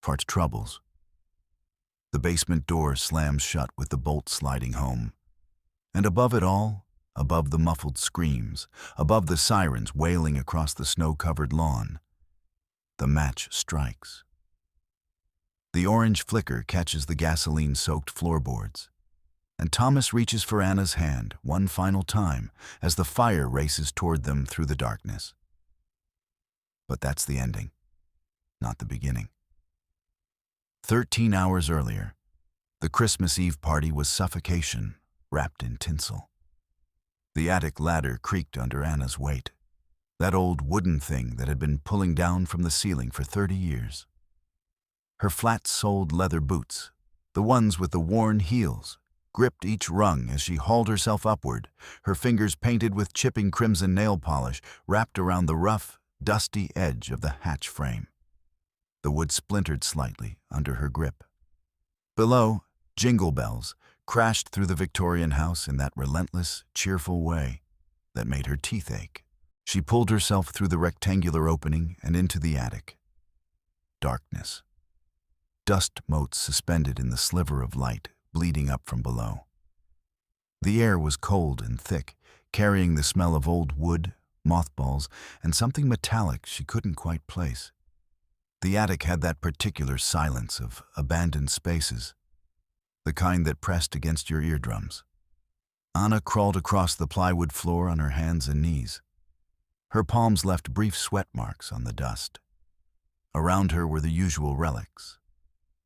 for troubles. The basement door slams shut with the bolt sliding home. And above it all, above the muffled screams, above the sirens wailing across the snow-covered lawn, the match strikes. The orange flicker catches the gasoline-soaked floorboards, and Thomas reaches for Anna's hand one final time as the fire races toward them through the darkness. But that's the ending, not the beginning. 13 hours earlier, the Christmas Eve party was suffocation wrapped in tinsel. The attic ladder creaked under Anna's weight, that old wooden thing that had been pulling down from the ceiling for 30 years. Her flat-soled leather boots, the ones with the worn heels, gripped each rung as she hauled herself upward, her fingers painted with chipping crimson nail polish wrapped around the rough, dusty edge of the hatch frame. The wood splintered slightly under her grip. Below, jingle bells crashed through the Victorian house in that relentless, cheerful way that made her teeth ache. She pulled herself through the rectangular opening and into the attic. Darkness. Dust motes suspended in the sliver of light bleeding up from below. The air was cold and thick, carrying the smell of old wood, mothballs, and something metallic she couldn't quite place. The attic had that particular silence of abandoned spaces, the kind that pressed against your eardrums. Anna crawled across the plywood floor on her hands and knees. Her palms left brief sweat marks on the dust. Around her were the usual relics.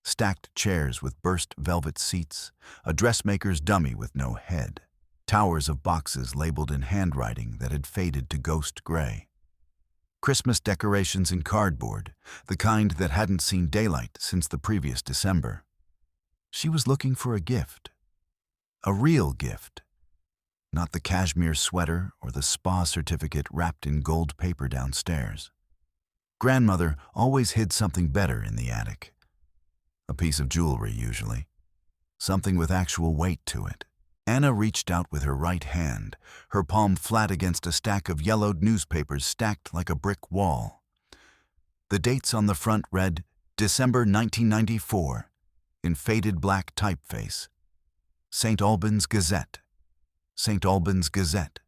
Stacked chairs with burst velvet seats, a dressmaker's dummy with no head, towers of boxes labeled in handwriting that had faded to ghost gray. Christmas decorations in cardboard, the kind that hadn't seen daylight since the previous December. She was looking for a gift. A real gift. Not the cashmere sweater or the spa certificate wrapped in gold paper downstairs. Grandmother always hid something better in the attic. A piece of jewelry, usually. Something with actual weight to it. Anna reached out with her right hand, her palm flat against a stack of yellowed newspapers stacked like a brick wall. The dates on the front read, December 1994, in faded black typeface. St. Albans Gazette. St. Albans Gazette.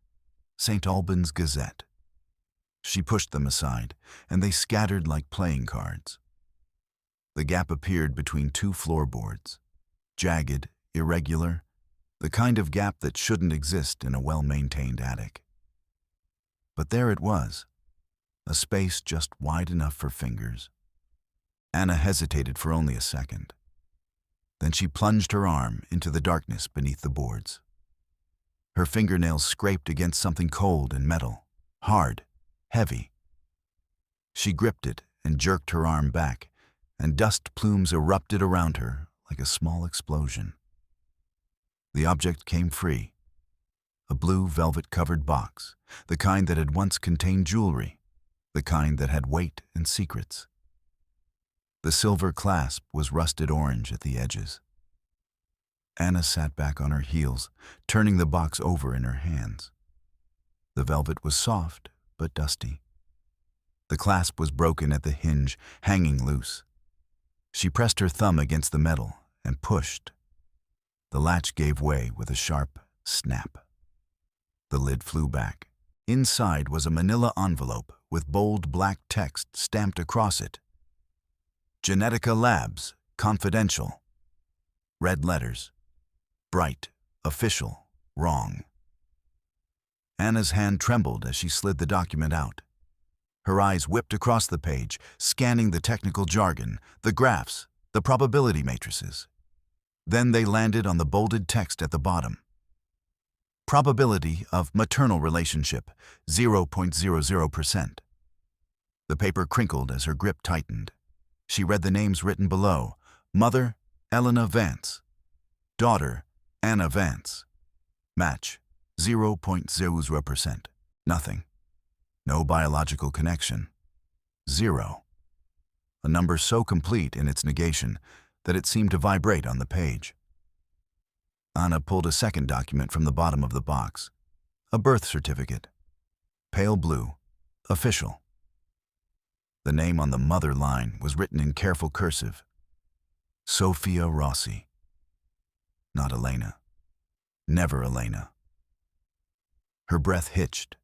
St. Albans Gazette. She pushed them aside, and they scattered like playing cards. The gap appeared between two floorboards. Jagged, irregular, the kind of gap that shouldn't exist in a well-maintained attic. But there it was, a space just wide enough for fingers. Anna hesitated for only a second. Then she plunged her arm into the darkness beneath the boards. Her fingernails scraped against something cold and metal, hard, heavy. She gripped it and jerked her arm back, and dust plumes erupted around her like a small explosion. The object came free. A blue velvet-covered box, the kind that had once contained jewelry, the kind that had weight and secrets. The silver clasp was rusted orange at the edges. Anna sat back on her heels, turning the box over in her hands. The velvet was soft, but dusty. The clasp was broken at the hinge, hanging loose. She pressed her thumb against the metal and pushed. The latch gave way with a sharp snap. The lid flew back. Inside was a manila envelope with bold black text stamped across it. Genetica Labs, confidential. Red letters. Bright, official, wrong. Anna's hand trembled as she slid the document out. Her eyes whipped across the page, scanning the technical jargon, the graphs, the probability matrices. Then they landed on the bolded text at the bottom. Probability of maternal relationship, 0.00%. The paper crinkled as her grip tightened. She read the names written below. Mother, Elena Vance. Daughter, Anna Vance. Match, 0.00%. Nothing. No biological connection. 0. A number so complete in its negation that it seemed to vibrate on the page. Anna pulled a second document from the bottom of the box. A birth certificate. Pale blue. Official. The name on the mother line was written in careful cursive. Sophia Rossi. Not Elena. Never Elena. Her breath hitched.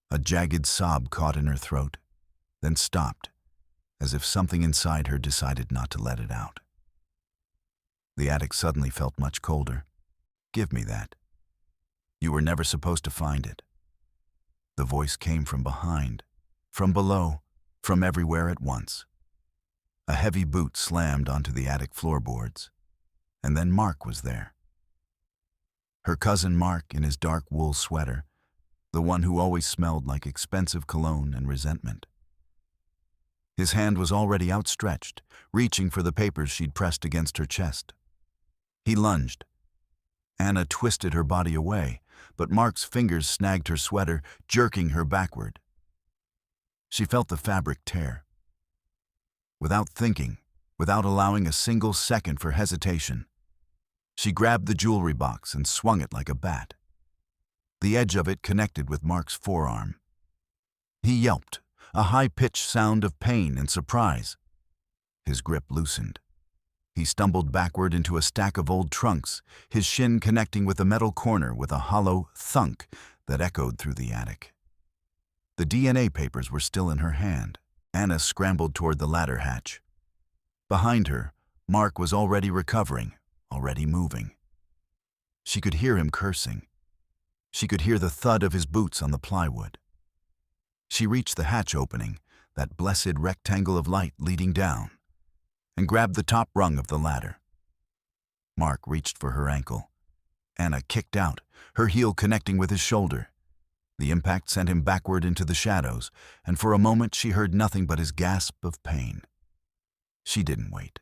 A jagged sob caught in her throat, then stopped, as if something inside her decided not to let it out. The attic suddenly felt much colder. Give me that. You were never supposed to find it. The voice came from behind, from below, from everywhere at once. A heavy boot slammed onto the attic floorboards, and then Mark was there. Her cousin Mark in his dark wool sweater, the one who always smelled like expensive cologne and resentment. His hand was already outstretched, reaching for the papers she'd pressed against her chest. He lunged. Anna twisted her body away, but Mark's fingers snagged her sweater, jerking her backward. She felt the fabric tear. Without thinking, without allowing a single second for hesitation, she grabbed the jewelry box and swung it like a bat. The edge of it connected with Mark's forearm. He yelped, a high-pitched sound of pain and surprise. His grip loosened. He stumbled backward into a stack of old trunks, his shin connecting with the metal corner with a hollow thunk that echoed through the attic. The DNA papers were still in her hand. Anna scrambled toward the ladder hatch. Behind her, Mark was already recovering, already moving. She could hear him cursing. She could hear the thud of his boots on the plywood. She reached the hatch opening, that blessed rectangle of light leading down, and grabbed the top rung of the ladder. Mark reached for her ankle. Anna kicked out, her heel connecting with his shoulder. The impact sent him backward into the shadows, and for a moment she heard nothing but his gasp of pain. She didn't wait.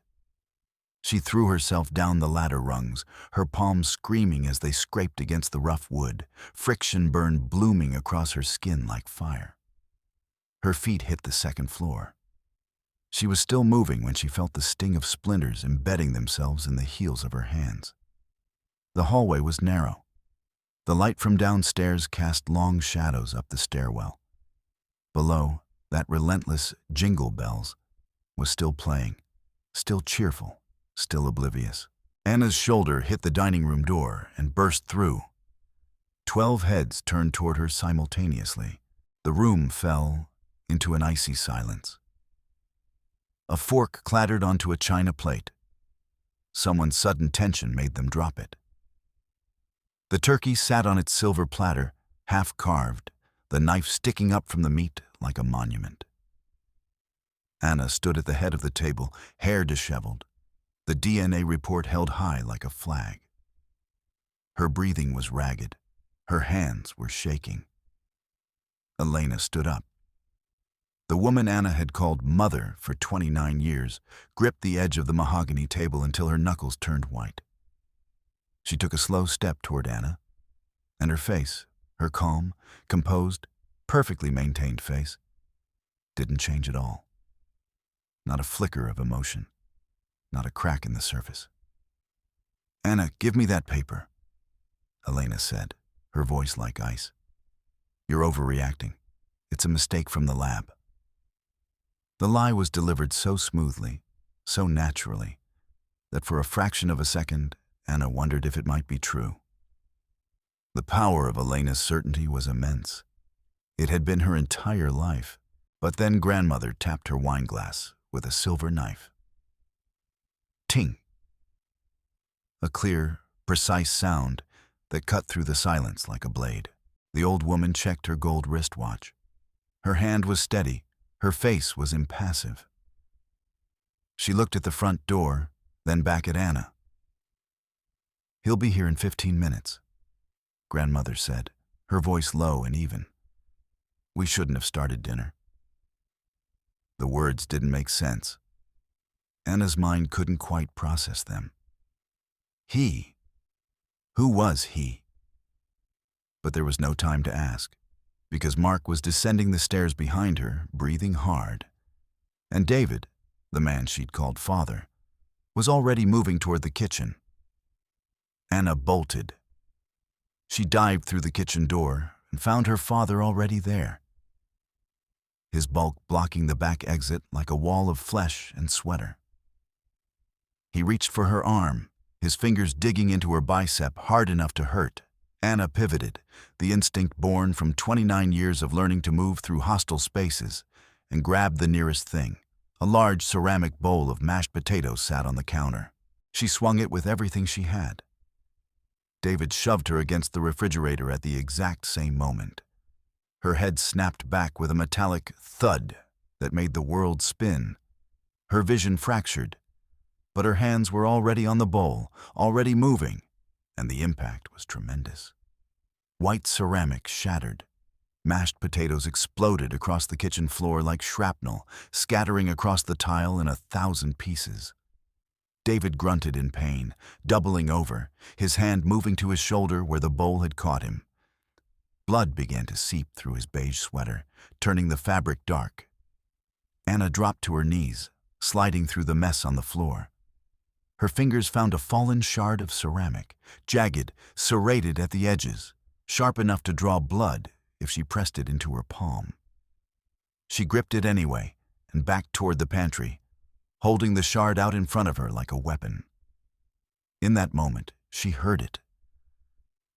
She threw herself down the ladder rungs, her palms screaming as they scraped against the rough wood, friction burn blooming across her skin like fire. Her feet hit the second floor. She was still moving when she felt the sting of splinters embedding themselves in the heels of her hands. The hallway was narrow. The light from downstairs cast long shadows up the stairwell. Below, that relentless Jingle Bells was still playing, still cheerful, still oblivious. Anna's shoulder hit the dining room door and burst through. 12 heads turned toward her simultaneously. The room fell into an icy silence. A fork clattered onto a china plate. Someone's sudden tension made them drop it. The turkey sat on its silver platter, half carved, the knife sticking up from the meat like a monument. Anna stood at the head of the table, hair disheveled, the DNA report held high like a flag. Her breathing was ragged. Her hands were shaking. Elena stood up. The woman Anna had called Mother for 29 years gripped the edge of the mahogany table until her knuckles turned white. She took a slow step toward Anna, and her face, her calm, composed, perfectly maintained face, didn't change at all. Not a flicker of emotion, not a crack in the surface. "Anna, give me that paper," Elena said, her voice like ice. "You're overreacting. It's a mistake from the lab." The lie was delivered so smoothly, so naturally, that for a fraction of a second, Anna wondered if it might be true. The power of Elena's certainty was immense. It had been her entire life, but then grandmother tapped her wine glass with a silver knife. Ting! A clear, precise sound that cut through the silence like a blade. The old woman checked her gold wristwatch. Her hand was steady, her face was impassive. She looked at the front door, then back at Anna. "He'll be here in 15 minutes, grandmother said, her voice low and even. "We shouldn't have started dinner." The words didn't make sense. Anna's mind couldn't quite process them. He? Who was he? But there was no time to ask, because Mark was descending the stairs behind her, breathing hard. And David, the man she'd called father, was already moving toward the kitchen. Anna bolted. She dived through the kitchen door and found her father already there. his bulk blocking the back exit like a wall of flesh and sweater. He reached for her arm, his fingers digging into her bicep hard enough to hurt. Anna pivoted, the instinct born from 29 years of learning to move through hostile spaces, and grabbed the nearest thing. A large ceramic bowl of mashed potatoes sat on the counter. She swung it with everything she had. David shoved her against the refrigerator at the exact same moment. Her head snapped back with a metallic thud that made the world spin. Her vision fractured, but her hands were already on the bowl, already moving, and the impact was tremendous. White ceramic shattered. Mashed potatoes exploded across the kitchen floor like shrapnel, scattering across the tile in 1,000 pieces. David grunted in pain, doubling over, his hand moving to his shoulder where the bowl had caught him. Blood began to seep through his beige sweater, turning the fabric dark. Anna dropped to her knees, sliding through the mess on the floor. Her fingers found a fallen shard of ceramic, jagged, serrated at the edges, sharp enough to draw blood if she pressed it into her palm. She gripped it anyway and backed toward the pantry, holding the shard out in front of her like a weapon. In that moment, she heard it.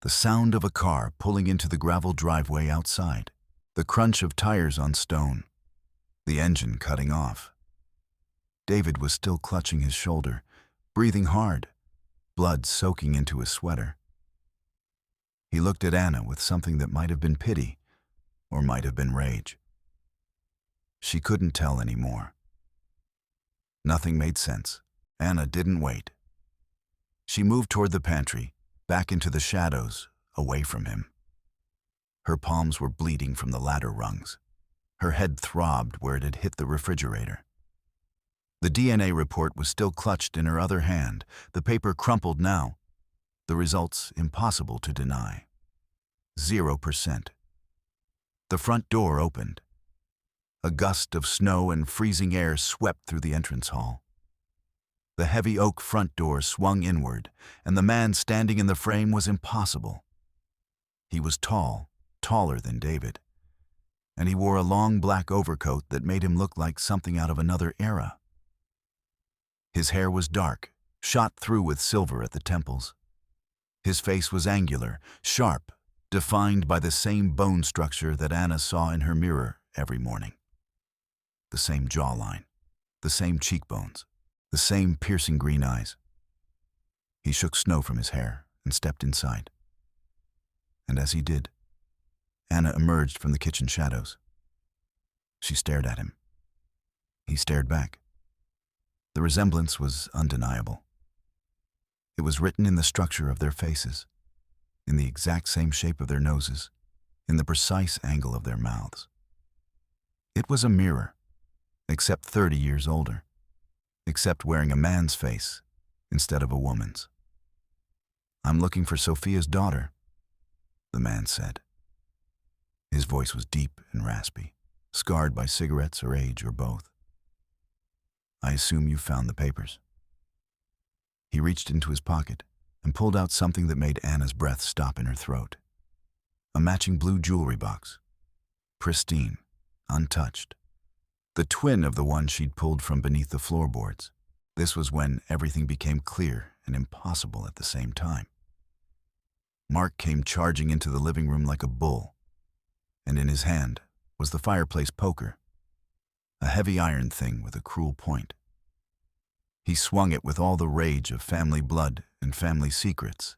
The sound of a car pulling into the gravel driveway outside, the crunch of tires on stone, the engine cutting off. David was still clutching his shoulder, breathing hard, blood soaking into his sweater. He looked at Anna with something that might have been pity or might have been rage. She couldn't tell anymore. Nothing made sense. Anna didn't wait. She moved toward the pantry, back into the shadows, away from him. Her palms were bleeding from the ladder rungs. Her head throbbed where it had hit the refrigerator. The DNA report was still clutched in her other hand, the paper crumpled now. The results impossible to deny. 0%. The front door opened. A gust of snow and freezing air swept through the entrance hall. The heavy oak front door swung inward, and the man standing in the frame was impossible. He was tall, taller than David, and he wore a long black overcoat that made him look like something out of another era. His hair was dark, shot through with silver at the temples. His face was angular, sharp, defined by the same bone structure that Anna saw in her mirror every morning. The same jawline, the same cheekbones, the same piercing green eyes. He shook snow from his hair and stepped inside. And as he did, Anna emerged from the kitchen shadows. She stared at him. He stared back. The resemblance was undeniable. It was written in the structure of their faces, in the exact same shape of their noses, in the precise angle of their mouths. It was a mirror, except 30 years older, except wearing a man's face instead of a woman's. "I'm looking for Sophia's daughter," the man said. His voice was deep and raspy, scarred by cigarettes or age or both. "I assume you found the papers." He reached into his pocket and pulled out something that made Anna's breath stop in her throat. A matching blue jewelry box. Pristine, untouched. The twin of the one she'd pulled from beneath the floorboards. This was when everything became clear and impossible at the same time. Mark came charging into the living room like a bull, and in his hand was the fireplace poker, a heavy iron thing with a cruel point. He swung it with all the rage of family blood and family secrets,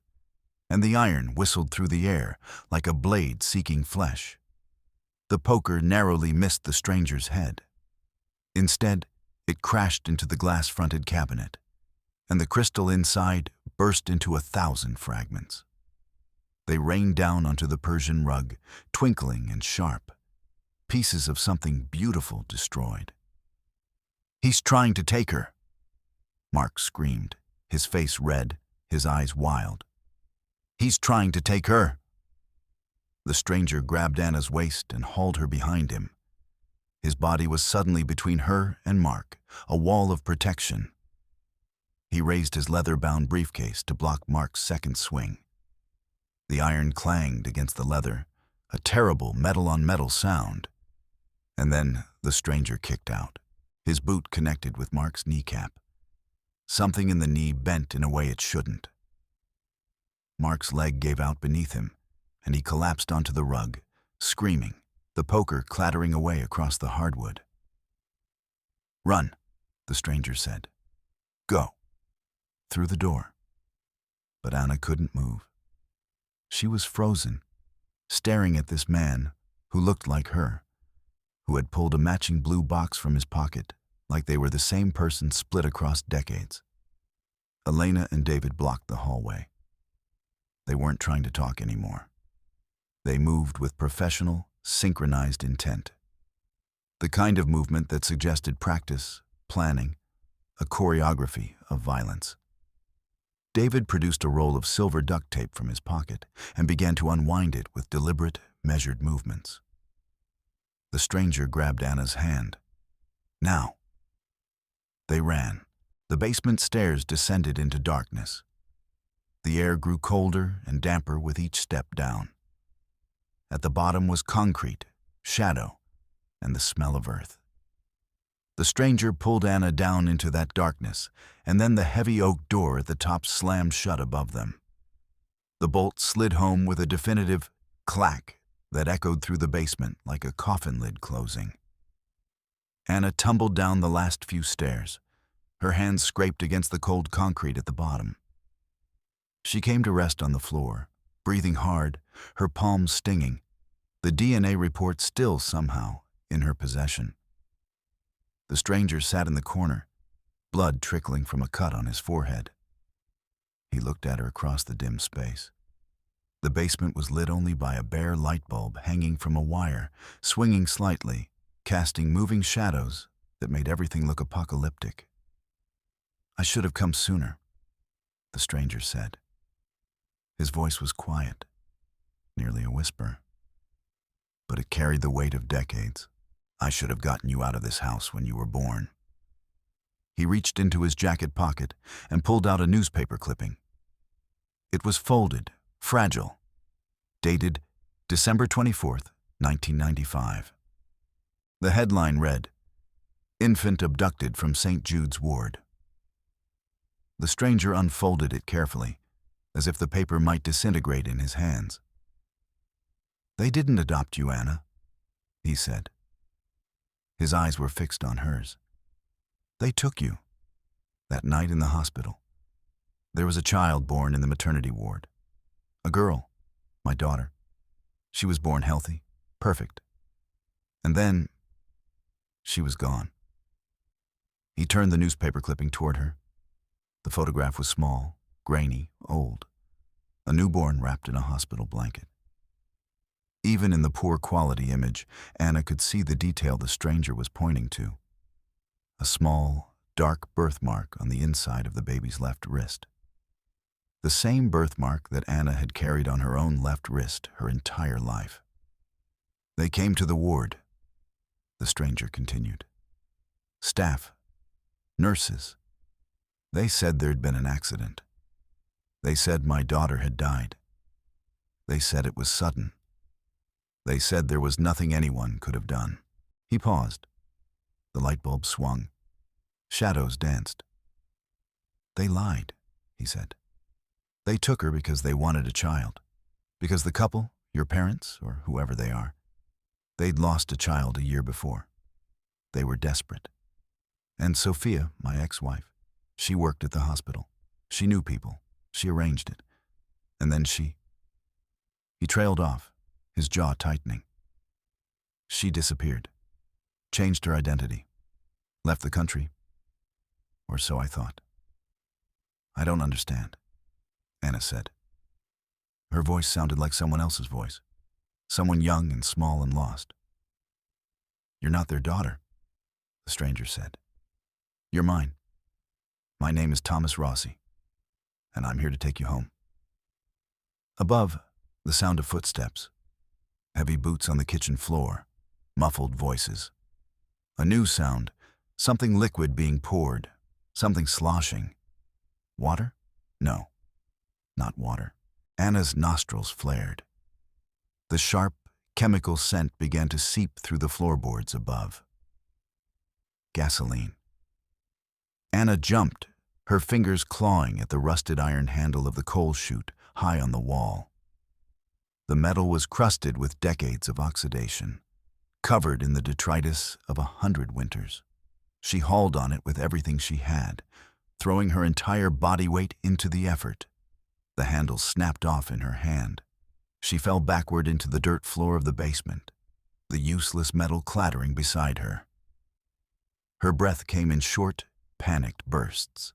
and the iron whistled through the air like a blade seeking flesh. The poker narrowly missed the stranger's head. Instead, it crashed into the glass-fronted cabinet, and the crystal inside burst into 1,000 fragments. They rained down onto the Persian rug, twinkling and sharp, pieces of something beautiful destroyed. "He's trying to take her," Mark screamed, his face red, his eyes wild. "He's trying to take her." The stranger grabbed Anna's waist and hauled her behind him. His body was suddenly between her and Mark, a wall of protection. He raised his leather-bound briefcase to block Mark's second swing. The iron clanged against the leather, a terrible metal-on-metal sound, And then the stranger kicked out. His boot connected with Mark's kneecap. Something in the knee bent in a way it shouldn't. Mark's leg gave out beneath him, and he collapsed onto the rug, screaming, the poker clattering away across the hardwood. "Run," the stranger said. "Go." Through the door. But Anna couldn't move. She was frozen, staring at this man who looked like her, who had pulled a matching blue box from his pocket, like they were the same person split across decades. Elena and David blocked the hallway. They weren't trying to talk anymore. They moved with professional, synchronized intent. The kind of movement that suggested practice, planning, a choreography of violence. David produced a roll of silver duct tape from his pocket and began to unwind it with deliberate, measured movements. The stranger grabbed Anna's hand. "Now." They ran. The basement stairs descended into darkness. The air grew colder and damper with each step down. At the bottom was concrete, shadow, and the smell of earth. The stranger pulled Anna down into that darkness, and then the heavy oak door at the top slammed shut above them. The bolt slid home with a definitive clack that echoed through the basement like a coffin lid closing. Anna tumbled down the last few stairs. Her hands scraped against the cold concrete at the bottom. She came to rest on the floor, breathing hard, her palms stinging, the DNA report still somehow in her possession. The stranger sat in the corner, blood trickling from a cut on his forehead. He looked at her across the dim space. The basement was lit only by a bare light bulb hanging from a wire, swinging slightly, casting moving shadows that made everything look apocalyptic. "I should have come sooner," the stranger said. His voice was quiet, nearly a whisper, but it carried the weight of decades. "I should have gotten you out of this house when you were born." He reached into his jacket pocket and pulled out a newspaper clipping. It was folded, fragile, dated December 24th, 1995. The headline read, "Infant abducted from St. Jude's ward." The stranger unfolded it carefully, as if the paper might disintegrate in his hands. "They didn't adopt you, Anna," he said. His eyes were fixed on hers. "They took you. That night in the hospital. There was a child born in the maternity ward. A girl, my daughter. She was born healthy, perfect. And then, she was gone." He turned the newspaper clipping toward her. The photograph was small, grainy, old. A newborn wrapped in a hospital blanket. Even in the poor quality image, Anna could see the detail the stranger was pointing to. A small, dark birthmark on the inside of the baby's left wrist. The same birthmark that Anna had carried on her own left wrist her entire life. "They came to the ward," the stranger continued. "Staff, nurses. They said there'd been an accident. They said my daughter had died. They said it was sudden. They said there was nothing anyone could have done." He paused. The light bulb swung. Shadows danced. "They lied," he said. "They took her because they wanted a child. Because the couple, your parents, or whoever they are, they'd lost a child a year before. They were desperate. And Sophia, my ex-wife, she worked at the hospital. She knew people. She arranged it. And then she..." He trailed off, his jaw tightening. "She disappeared. Changed her identity. Left the country. Or so I thought." "I don't understand," Anna said. Her voice sounded like someone else's voice. Someone young and small and lost. "You're not their daughter," the stranger said. "You're mine. My name is Thomas Rossi, and I'm here to take you home." Above, the sound of footsteps. Heavy boots on the kitchen floor. Muffled voices. A new sound. Something liquid being poured. Something sloshing. Water? No, not water. Anna's nostrils flared. The sharp, Chemical scent began to seep through the floorboards above. Gasoline. Anna jumped, her fingers clawing at the rusted iron handle of the coal chute high on the wall. The metal was crusted with decades of oxidation, covered in the detritus of 100 winters. She hauled on it with everything she had, throwing her entire body weight into the effort. The handle snapped off in her hand. She fell backward into the dirt floor of the basement, the useless metal clattering beside her. Her breath came in short, panicked bursts.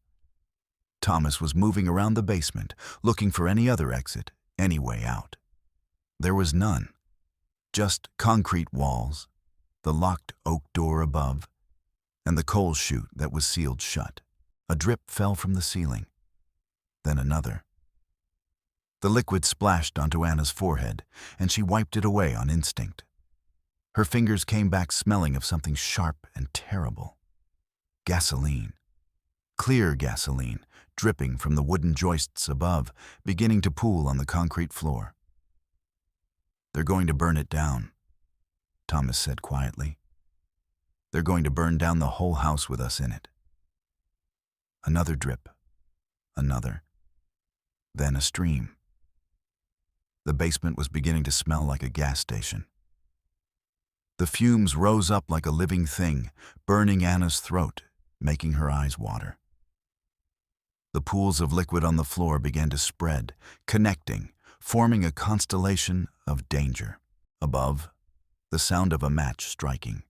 Thomas was moving around the basement, looking for any other exit, any way out. There was none. Just concrete walls, the locked oak door above, and the coal chute that was sealed shut. A drip fell from the ceiling, then another. The liquid splashed onto Anna's forehead, and she wiped it away on instinct. Her fingers came back smelling of something sharp and terrible. Gasoline. Clear gasoline, dripping from the wooden joists above, beginning to pool on the concrete floor. "They're going to burn it down," Thomas said quietly. "They're going to burn down the whole house with us in it." Another drip. Another. Then a stream. The basement was beginning to smell like a gas station. The fumes rose up like a living thing, burning Anna's throat, making her eyes water. The pools of liquid on the floor began to spread, connecting, forming a constellation of danger. Above, the sound of a match striking.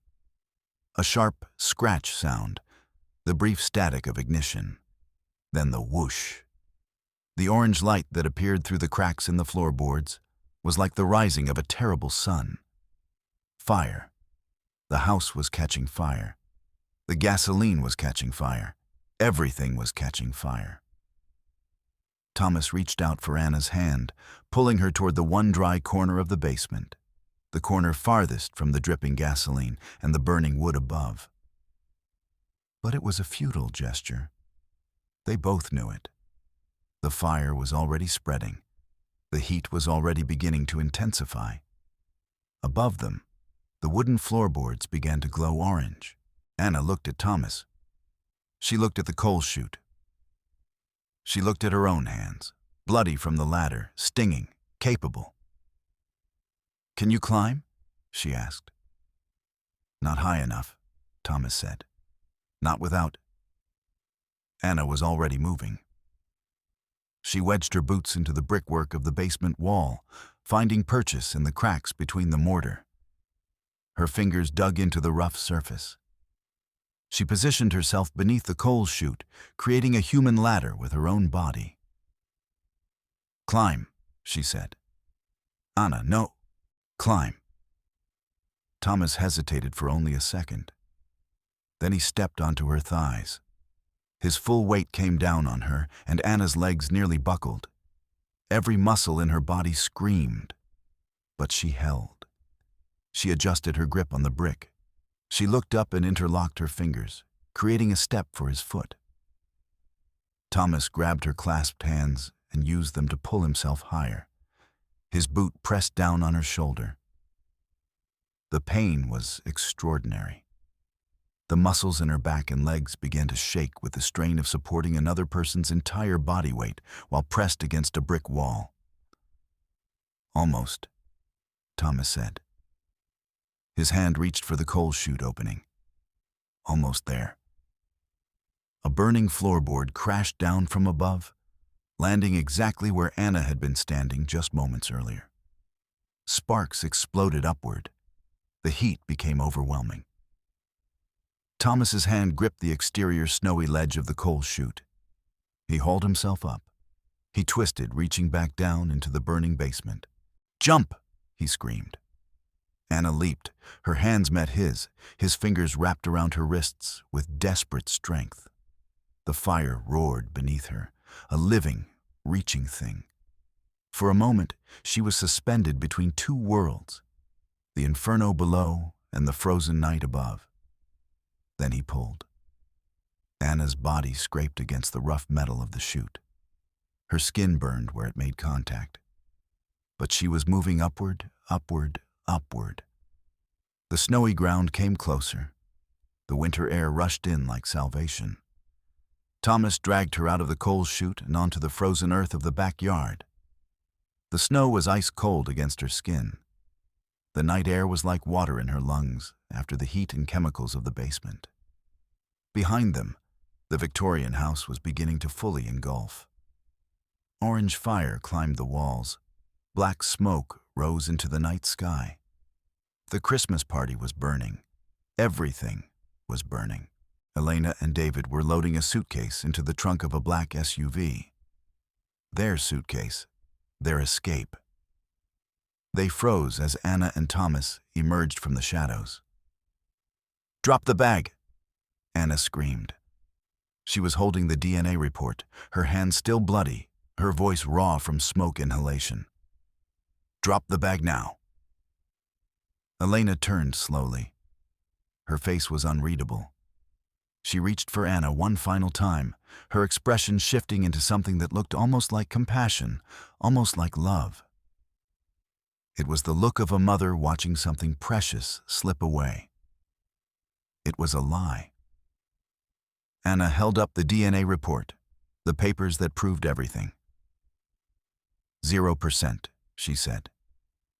A sharp scratch sound, the brief static of ignition. Then the whoosh. The orange light that appeared through the cracks in the floorboards was like the rising of a terrible sun. Fire. The house was catching fire. The gasoline was catching fire. Everything was catching fire. Thomas reached out for Anna's hand, pulling her toward the one dry corner of the basement, the corner farthest from the dripping gasoline and the burning wood above. But it was a futile gesture. They both knew it. The fire was already spreading. The heat was already beginning to intensify. Above them, the wooden floorboards began to glow orange. Anna looked at Thomas. She looked at the coal chute. She looked at her own hands, bloody from the ladder, stinging, capable. "Can you climb?" she asked. "Not high enough," Thomas said. "Not without." Anna was already moving. She wedged her boots into the brickwork of the basement wall, finding purchase in the cracks between the mortar. Her fingers dug into the rough surface. She positioned herself beneath the coal chute, creating a human ladder with her own body. "Climb," she said. "Anna, no. Climb." Thomas hesitated for only a second. Then he stepped onto her thighs. His full weight came down on her, and Anna's legs nearly buckled. Every muscle in her body screamed. But she held. She adjusted her grip on the brick. She looked up and interlocked her fingers, creating a step for his foot. Thomas grabbed her clasped hands and used them to pull himself higher. His boot pressed down on her shoulder. The pain was extraordinary. The muscles in her back and legs began to shake with the strain of supporting another person's entire body weight while pressed against a brick wall. "Almost," Thomas said. His hand reached for the coal chute opening. Almost there. A burning floorboard crashed down from above, landing exactly where Anna had been standing just moments earlier. Sparks exploded upward. The heat became overwhelming. Thomas's hand gripped the exterior snowy ledge of the coal chute. He hauled himself up. He twisted, reaching back down into the burning basement. "Jump!" he screamed. Anna leaped. Her hands met his fingers wrapped around her wrists with desperate strength. The fire roared beneath her, a living, reaching thing. For a moment, she was suspended between two worlds, the inferno below and the frozen night above. Then he pulled. Anna's body scraped against the rough metal of the chute. Her skin burned where it made contact. But she was moving upward, upward, upward. The snowy ground came closer. The winter air rushed in like salvation. Thomas dragged her out of the coal chute and onto the frozen earth of the backyard. The snow was ice cold against her skin. The night air was like water in her lungs after the heat and chemicals of the basement. Behind them, the Victorian house was beginning to fully engulf. Orange fire climbed the walls. Black smoke rose into the night sky. The Christmas party was burning. Everything was burning. Elena and David were loading a suitcase into the trunk of a black SUV. Their suitcase, their escape. They froze as Anna and Thomas emerged from the shadows. "Drop the bag!" Anna screamed. She was holding the DNA report, her hands still bloody, her voice raw from smoke inhalation. "Drop the bag now." Elena turned slowly. Her face was unreadable. She reached for Anna one final time, her expression shifting into something that looked almost like compassion, almost like love. It was the look of a mother watching something precious slip away. It was a lie. Anna held up the DNA report, the papers that proved everything. 0%, she said.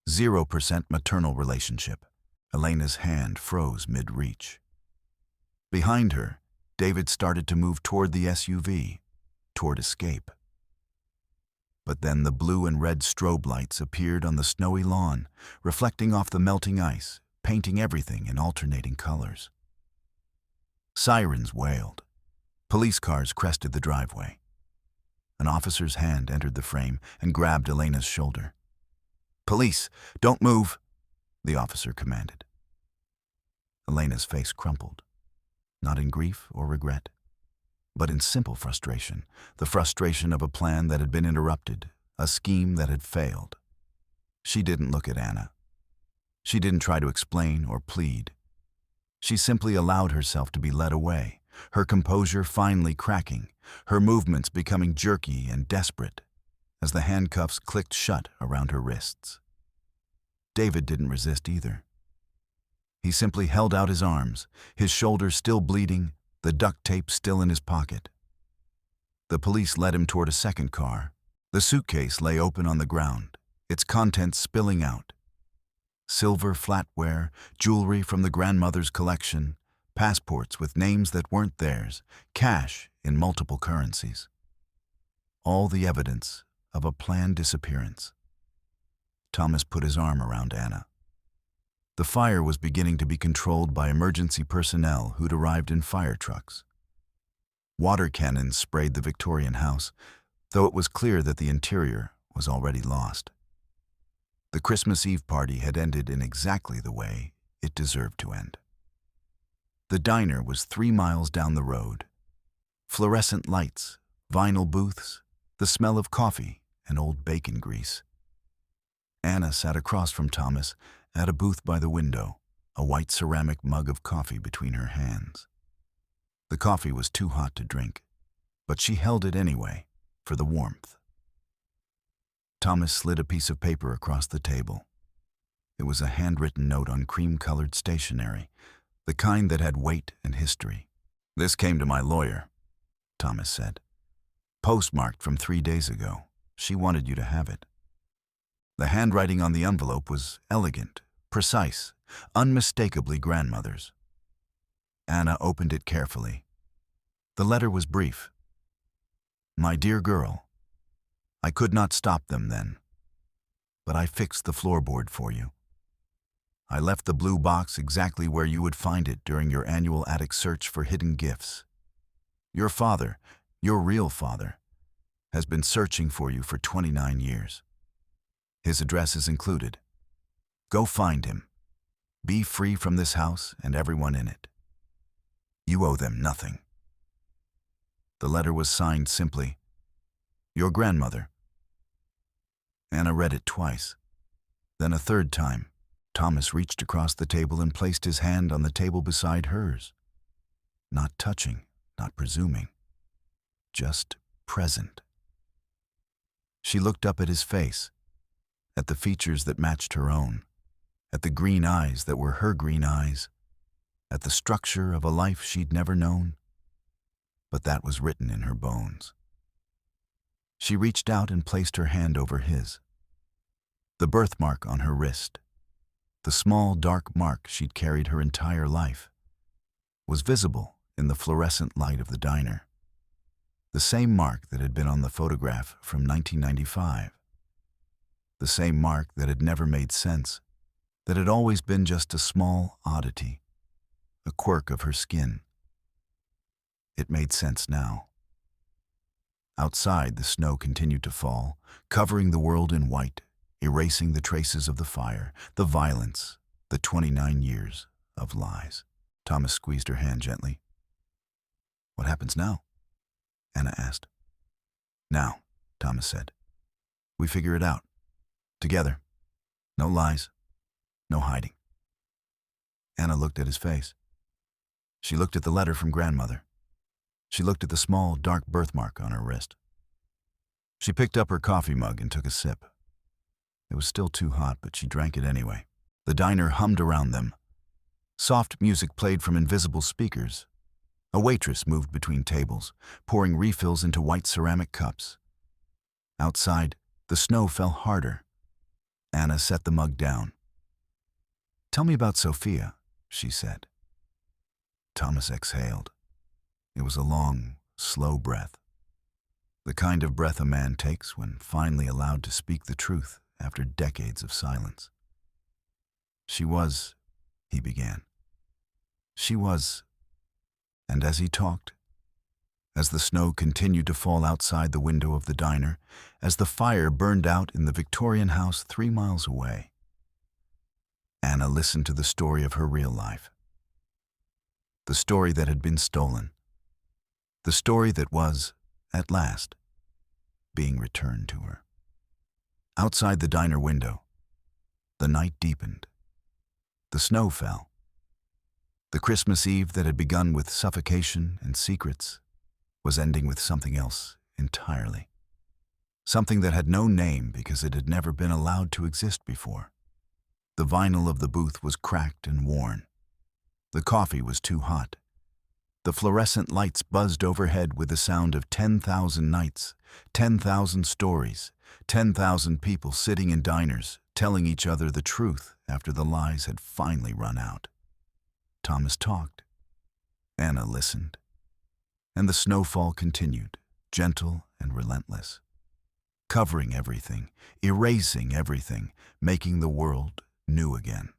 0% maternal relationship. Elena's hand froze mid-reach. Behind her, David started to move toward the SUV, toward escape. But then the blue and red strobe lights appeared on the snowy lawn, reflecting off the melting ice, painting everything in alternating colors. Sirens wailed. Police cars crested the driveway. An officer's hand entered the frame and grabbed Elena's shoulder. "Police, don't move," the officer commanded. Elena's face crumpled, not in grief or regret, but in simple frustration, the frustration of a plan that had been interrupted, a scheme that had failed. She didn't look at Anna. She didn't try to explain or plead. She simply allowed herself to be led away, her composure finally cracking, her movements becoming jerky and desperate, as the handcuffs clicked shut around her wrists. David didn't resist either. He simply held out his arms, his shoulders still bleeding, the duct tape still in his pocket. The police led him toward a second car. The suitcase lay open on the ground, its contents spilling out. Silver flatware, jewelry from the grandmother's collection, passports with names that weren't theirs, cash in multiple currencies. All the evidence of a planned disappearance. Thomas put his arm around Anna. The fire was beginning to be controlled by emergency personnel who'd arrived in fire trucks. Water cannons sprayed the Victorian house, though it was clear that the interior was already lost. The Christmas Eve party had ended in exactly the way it deserved to end. The diner was 3 miles down the road. Fluorescent lights, vinyl booths, the smell of coffee and old bacon grease. Anna sat across from Thomas at a booth by the window, a white ceramic mug of coffee between her hands. The coffee was too hot to drink, but she held it anyway, for the warmth. Thomas slid a piece of paper across the table. It was a handwritten note on cream-colored stationery, the kind that had weight and history. "This came to my lawyer," Thomas said. "Postmarked from 3 days ago. She wanted you to have it." The handwriting on the envelope was elegant, precise, unmistakably grandmother's. Anna opened it carefully. The letter was brief. "My dear girl, I could not stop them then, but I fixed the floorboard for you. I left the blue box exactly where you would find it during your annual attic search for hidden gifts. Your father, your real father, has been searching for you for 29 years. His address is included. Go find him. Be free from this house and everyone in it. You owe them nothing." The letter was signed simply, "Your grandmother." Anna read it twice. Then a third time, Thomas reached across the table and placed his hand on the table beside hers. Not touching, not presuming, just present. She looked up at his face, at the features that matched her own, at the green eyes that were her green eyes, at the structure of a life she'd never known. But that was written in her bones. She reached out and placed her hand over his. The birthmark on her wrist, the small dark mark she'd carried her entire life, was visible in the fluorescent light of the diner. The same mark that had been on the photograph from 1995. The same mark that had never made sense, that had always been just a small oddity, a quirk of her skin. It made sense now. Outside, the snow continued to fall, covering the world in white, erasing the traces of the fire, the violence, the 29 years of lies. Thomas squeezed her hand gently. "What happens now?" Anna asked. "Now," Thomas said. "We figure it out. Together. No lies. No hiding." Anna looked at his face. She looked at the letter from grandmother. She looked at the small, dark birthmark on her wrist. She picked up her coffee mug and took a sip. It was still too hot, but she drank it anyway. The diner hummed around them. Soft music played from invisible speakers. A waitress moved between tables, pouring refills into white ceramic cups. Outside, the snow fell harder. Anna set the mug down. "Tell me about Sophia," she said. Thomas exhaled. It was a long, slow breath. The kind of breath a man takes when finally allowed to speak the truth after decades of silence. "She was," he began. "She was," and as he talked, as the snow continued to fall outside the window of the diner, as the fire burned out in the Victorian house 3 miles away, Anna listened to the story of her real life. The story that had been stolen. The story that was, at last, being returned to her. Outside the diner window, the night deepened. The snow fell. The Christmas Eve that had begun with suffocation and secrets was ending with something else entirely. Something that had no name because it had never been allowed to exist before. The vinyl of the booth was cracked and worn. The coffee was too hot. The fluorescent lights buzzed overhead with the sound of 10,000 nights, 10,000 stories, 10,000 people sitting in diners, telling each other the truth after the lies had finally run out. Thomas talked. Anna listened. And the snowfall continued, gentle and relentless, covering everything, erasing everything, making the world new again.